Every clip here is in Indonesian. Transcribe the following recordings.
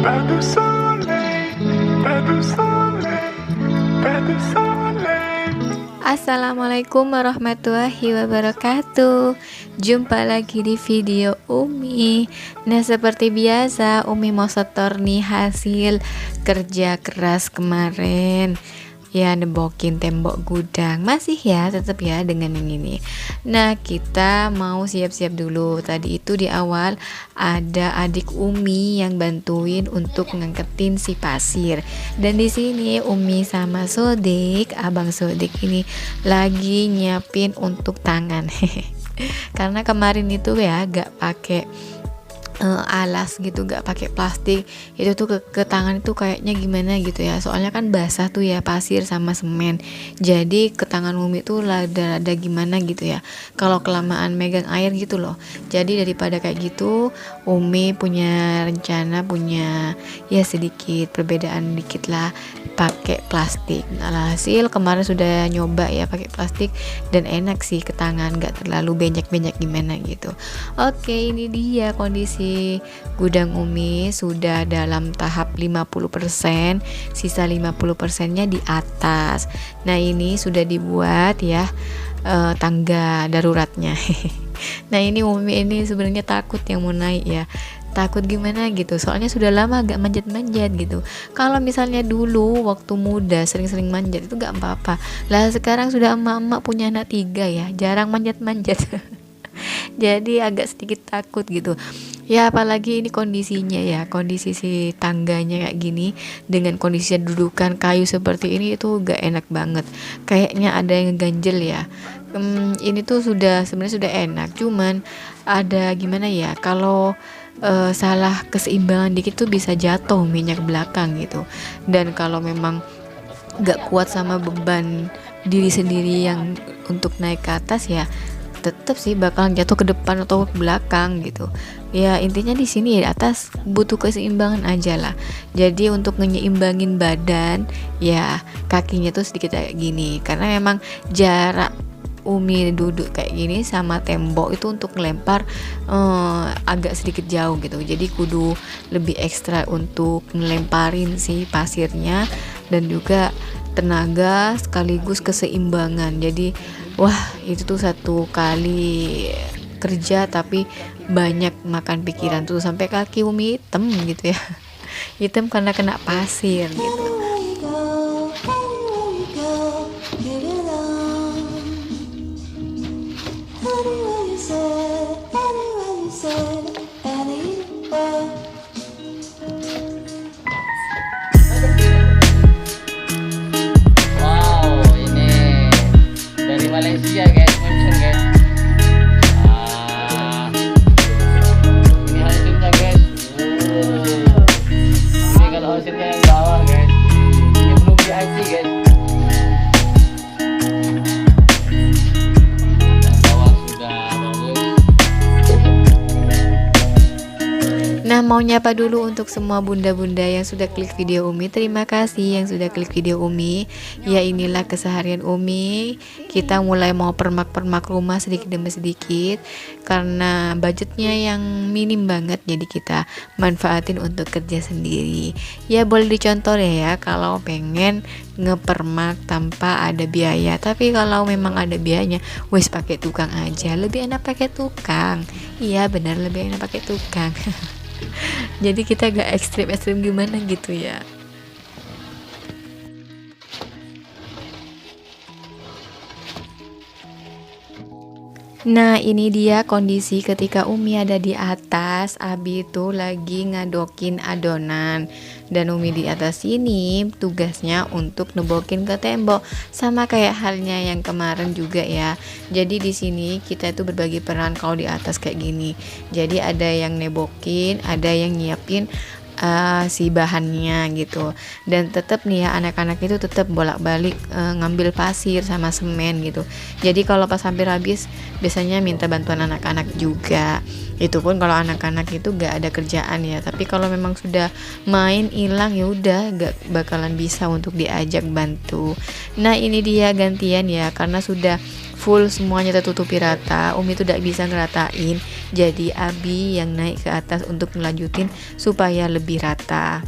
pas de soleil, pas de soleil, pas de soleil. Assalamualaikum warahmatullahi wabarakatuh. Jumpa lagi di video Umi. Nah, seperti biasa Umi mau setor nih hasil kerja keras kemarin. Ya, nebokin tembok gudang. Masih ya, tetap ya dengan yang ini. Nah, kita mau siap-siap dulu. Tadi itu di awal ada adik Umi yang bantuin untuk ngangketin si pasir. Dan di sini Umi sama Sodik, Abang Sodik ini lagi nyiapin untuk tangan. Karena kemarin itu ya gak pakai alas gitu, gak pakai plastik, itu tuh ke tangan itu kayaknya gimana gitu ya, soalnya kan basah tuh ya, pasir sama semen, jadi ke tangan Umi tuh rada gimana gitu ya kalau kelamaan megang air gitu loh. Jadi daripada kayak gitu, Umi punya rencana, punya ya sedikit perbedaan dikit lah, pakai plastik. Nah, hasil kemarin sudah nyoba ya pakai plastik dan enak sih ke tangan, gak terlalu banyak gimana gitu. Oke, ini dia kondisi gudang Umi sudah dalam tahap 50%, sisa 50%-nya di atas. Nah, ini sudah dibuat ya tangga daruratnya. Nah, ini Umi ini sebenarnya takut yang mau naik ya. Takut gimana gitu, soalnya sudah lama gak manjat-manjat gitu. Kalau misalnya dulu waktu muda sering-sering manjat itu gak apa-apa lah, sekarang sudah emak-emak punya anak 3 ya, jarang manjat-manjat. Jadi agak sedikit takut gitu ya, apalagi ini kondisinya ya, kondisi si tangganya kayak gini dengan kondisi dudukan kayu seperti ini, itu gak enak banget, kayaknya ada yang ganjel ya. Ini tuh sebenarnya sudah enak, cuman ada gimana ya, kalau salah keseimbangan dikit tuh bisa jatuh minyak belakang gitu. Dan kalau memang gak kuat sama beban diri sendiri yang untuk naik ke atas ya, tetap sih bakalan jatuh ke depan atau ke belakang gitu. Ya intinya di sini di atas butuh keseimbangan aja lah. Jadi untuk nyimbangin badan ya, kakinya tuh sedikit kayak gini, karena memang jarak Umi duduk kayak gini sama tembok itu untuk ngelempar agak sedikit jauh gitu. Jadi kudu lebih ekstra untuk ngelemparin si pasirnya, dan juga tenaga sekaligus keseimbangan. Jadi wah, itu tuh satu kali kerja tapi banyak makan pikiran tuh, sampai kaki Umi hitam gitu ya. Hitam karena kena pasir gitu. Malaysia guys, mention guys. Ini hasilnya guys. Ini kalau hasilnya yang bawah guys. Ini belum di-IC guys. Yang bawah sudah bagus. Nah, mau nyapa dulu untuk semua bunda-bunda yang sudah klik video Umi. Terima kasih yang sudah klik video Umi. Ya, inilah keseharian Umi. Kita mulai mau permak-permak rumah sedikit demi sedikit, karena budgetnya yang minim banget, jadi kita manfaatin untuk kerja sendiri. Ya boleh dicontoh ya kalau pengen ngepermak tanpa ada biaya. Tapi kalau memang ada biayanya, wes pakai tukang aja. Lebih enak pakai tukang. Iya benar, lebih enak pakai tukang. Jadi kita gak ekstrim gimana gitu ya. Nah, ini dia kondisi ketika Umi ada di atas, Abi itu lagi ngadokin adonan. Dan Umi di atas sini tugasnya untuk nebokin ke tembok, sama kayak halnya yang kemarin juga ya. Jadi di sini kita itu berbagi peran kalau di atas kayak gini. Jadi ada yang nebokin, ada yang nyiapin si bahannya gitu. Dan tetap nih ya, anak-anak itu tetap bolak-balik ngambil pasir sama semen gitu. Jadi kalau pas hampir habis biasanya minta bantuan anak-anak juga. Itu pun kalau anak-anak itu gak ada kerjaan ya. Tapi kalau memang sudah main hilang ya udah gak bakalan bisa untuk diajak bantu. Nah, ini dia gantian ya, karena sudah full semuanya tertutupi rata, Umi tuh tidak bisa ngeratain, jadi Abi yang naik ke atas untuk melanjutin supaya lebih rata.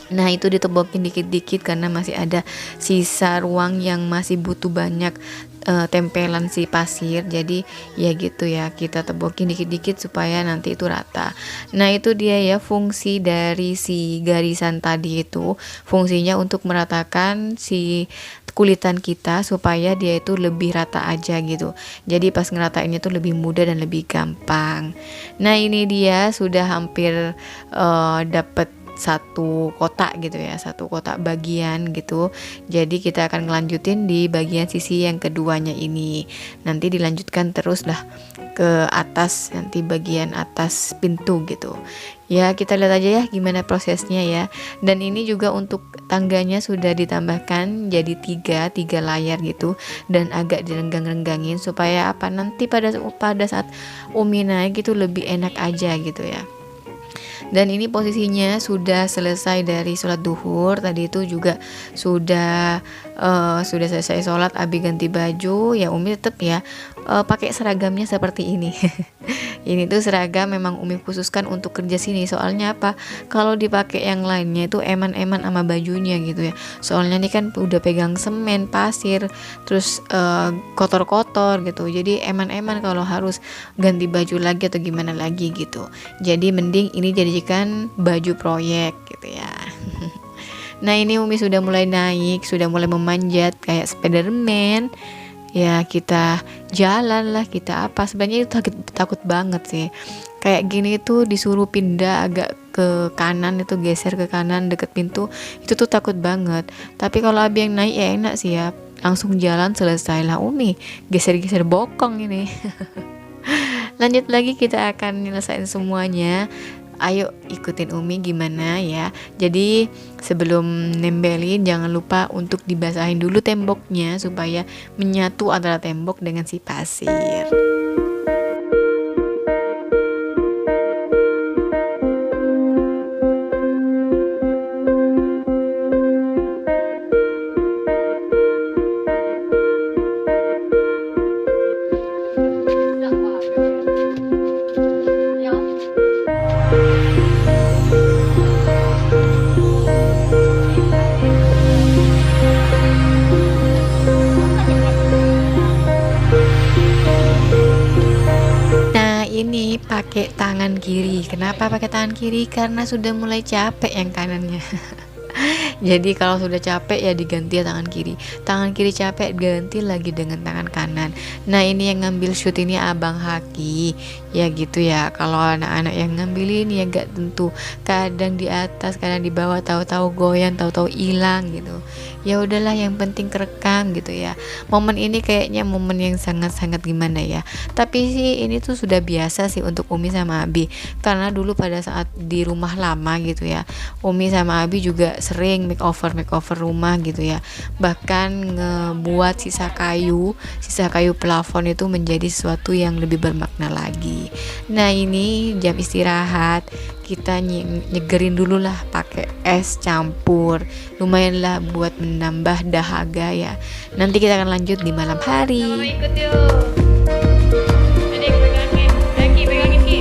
Nah itu ditebokin dikit-dikit karena masih ada sisa ruang yang masih butuh banyak tempelan si pasir, jadi ya gitu ya, kita tebokin dikit-dikit supaya nanti itu rata. Nah itu dia ya fungsi dari si garisan tadi, itu fungsinya untuk meratakan si kulitan kita supaya dia itu lebih rata aja gitu, jadi pas ngeratainnya tuh lebih mudah dan lebih gampang. Nah ini dia sudah hampir dapet satu kotak gitu ya, satu kotak bagian gitu. Jadi kita akan ngelanjutin di bagian sisi yang keduanya ini, nanti dilanjutkan terus lah ke atas, nanti bagian atas pintu gitu ya. Kita lihat aja ya gimana prosesnya ya. Dan ini juga untuk tangganya sudah ditambahkan jadi tiga layar gitu, dan agak direnggang-renggangin supaya apa, nanti pada saat Umi naik itu lebih enak aja gitu ya. Dan ini posisinya sudah selesai dari sholat duhur, tadi itu juga sudah selesai sholat, Abi ganti baju ya. Umi tetap ya pakai seragamnya seperti ini. Ini tuh seragam memang Umi khususkan untuk kerja sini, soalnya apa, kalau dipakai yang lainnya itu eman-eman sama bajunya gitu ya, soalnya ini kan udah pegang semen, pasir, terus kotor-kotor gitu, jadi eman-eman kalau harus ganti baju lagi atau gimana lagi gitu. Jadi mending ini jadikan baju proyek gitu ya. Nah ini Umi sudah mulai naik, sudah mulai memanjat kayak Spiderman ya. Kita jalan lah, kita apa, sebenarnya itu takut banget sih kayak gini tuh, disuruh pindah agak ke kanan, itu geser ke kanan deket pintu, itu tuh takut banget. Tapi kalau Abi yang naik ya enak sih ya, langsung jalan selesai lah. Umi geser-geser bokong ini. Lanjut lagi, kita akan nyelesain semuanya. Ayo ikutin Umi gimana ya. Jadi sebelum nembelin jangan lupa untuk dibasahin dulu temboknya supaya menyatu antara tembok dengan si pasir. Ini pakai tangan kiri. Kenapa pakai tangan kiri? Karena sudah mulai capek yang kanannya. Jadi kalau sudah capek ya diganti tangan kiri. Tangan kiri capek ganti lagi dengan tangan kanan. Nah ini yang ngambil shoot ini Abang Haki ya gitu ya. Kalau anak-anak yang ngambilin ya gak tentu, kadang di atas kadang di bawah, tahu-tahu goyang, tahu-tahu hilang gitu. Ya udahlah, yang penting kerekam gitu ya. Momen ini kayaknya momen yang sangat-sangat gimana ya, tapi sih ini tuh sudah biasa sih untuk Umi sama Abi, karena dulu pada saat di rumah lama gitu ya, Umi sama Abi juga sering makeover rumah gitu ya, bahkan ngebuat sisa kayu plafon itu menjadi sesuatu yang lebih bermakna lagi. Nah ini jam istirahat, kita nyegerin dulu lah pakai es campur, lumayan lah buat menambah dahaga ya. Nanti kita akan lanjut di malam hari. Sama ikut yuk. Adik pegangin, pegangin Ki.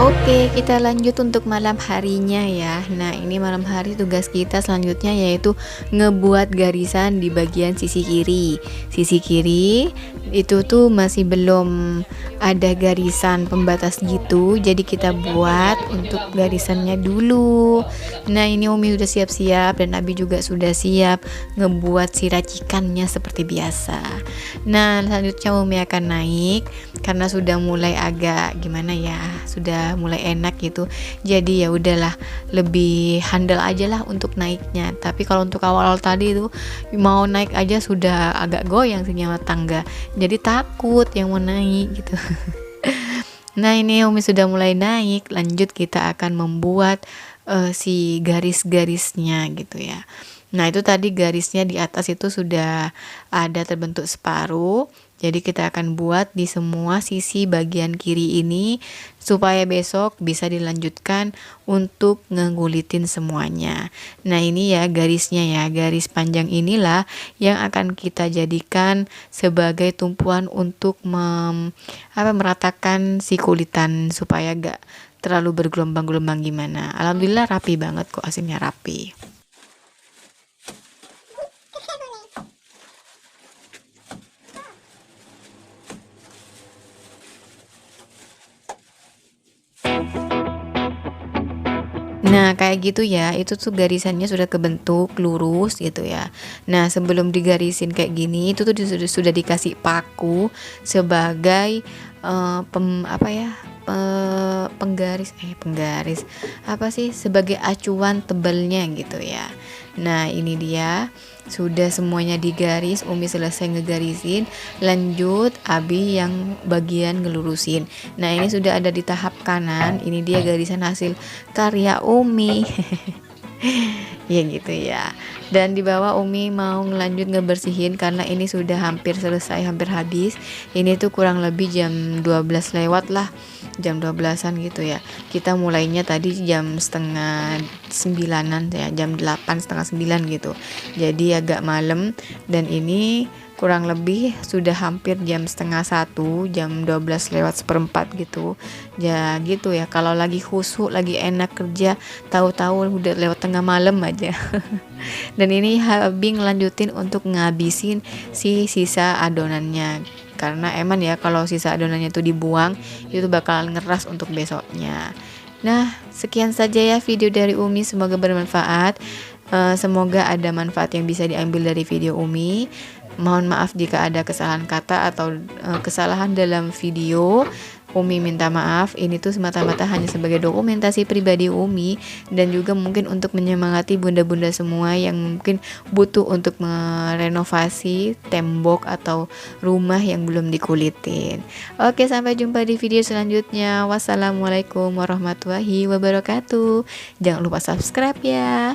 Oke, kita lanjut untuk malam harinya ya. Nah ini malam hari tugas kita selanjutnya yaitu ngebuat garisan di bagian sisi kiri. Sisi kiri itu tuh masih belum ada garisan pembatas gitu, jadi kita buat untuk garisannya dulu. Nah ini Umi udah siap-siap dan Abi juga sudah siap ngebuat si racikannya seperti biasa. Nah selanjutnya Umi akan naik karena sudah mulai agak gimana ya, sudah udah mulai enak gitu. Jadi ya udahlah, lebih handal aja lah untuk naiknya. Tapi kalau untuk awal-awal tadi itu mau naik aja sudah agak goyang senyawa tangga. Jadi takut yang mau naik gitu. Nah ini Umi sudah mulai naik, lanjut kita akan membuat si garis-garisnya gitu ya. Nah itu tadi garisnya di atas itu sudah ada terbentuk separuh. Jadi kita akan buat di semua sisi bagian kiri ini supaya besok bisa dilanjutkan untuk ngegulitin semuanya. Nah ini ya garisnya ya, garis panjang inilah yang akan kita jadikan sebagai tumpuan untuk meratakan si kulitan supaya gak terlalu bergelombang-gelombang gimana. Alhamdulillah rapi banget kok, hasilnya rapi. Nah kayak gitu ya, itu tuh garisannya sudah kebentuk lurus gitu ya. Nah sebelum digarisin kayak gini, itu tuh sudah dikasih paku sebagai penggaris apa sih, sebagai acuan tebelnya gitu ya. Nah ini dia sudah semuanya digaris, Umi selesai ngegarisin, lanjut Abi yang bagian ngelurusin. Nah ini sudah ada di tahap kanan, ini dia garisan hasil karya Umi. Ya gitu ya. Dan di bawah Umi mau ngelanjut ngebersihin karena ini sudah hampir selesai, hampir habis. Ini tuh kurang lebih jam 12 lewat lah, jam 12-an gitu ya. Kita mulainya tadi jam setengah 9-an ya, jam 8 setengah 9 gitu. Jadi agak malam, dan ini kurang lebih sudah hampir jam setengah 1, jam 12 lewat seperempat gitu ya. Gitu ya, kalau lagi khusyuk, lagi enak kerja, tahu-tahu udah lewat tengah malam aja. Dan ini Abi ngelanjutin untuk ngabisin si sisa adonannya, karena emang ya kalau sisa adonannya itu dibuang itu bakalan ngeras untuk besoknya. Nah sekian saja ya video dari Umi, semoga bermanfaat. Semoga ada manfaat yang bisa diambil dari video Umi. Mohon maaf jika ada kesalahan kata atau kesalahan dalam video. Umi minta maaf, ini tuh semata-mata hanya sebagai dokumentasi pribadi Umi, dan juga mungkin untuk menyemangati bunda-bunda semua yang mungkin butuh untuk merenovasi tembok atau rumah yang belum dikulitin. Oke, sampai jumpa di video selanjutnya. Wassalamualaikum warahmatullahi wabarakatuh. Jangan lupa subscribe ya.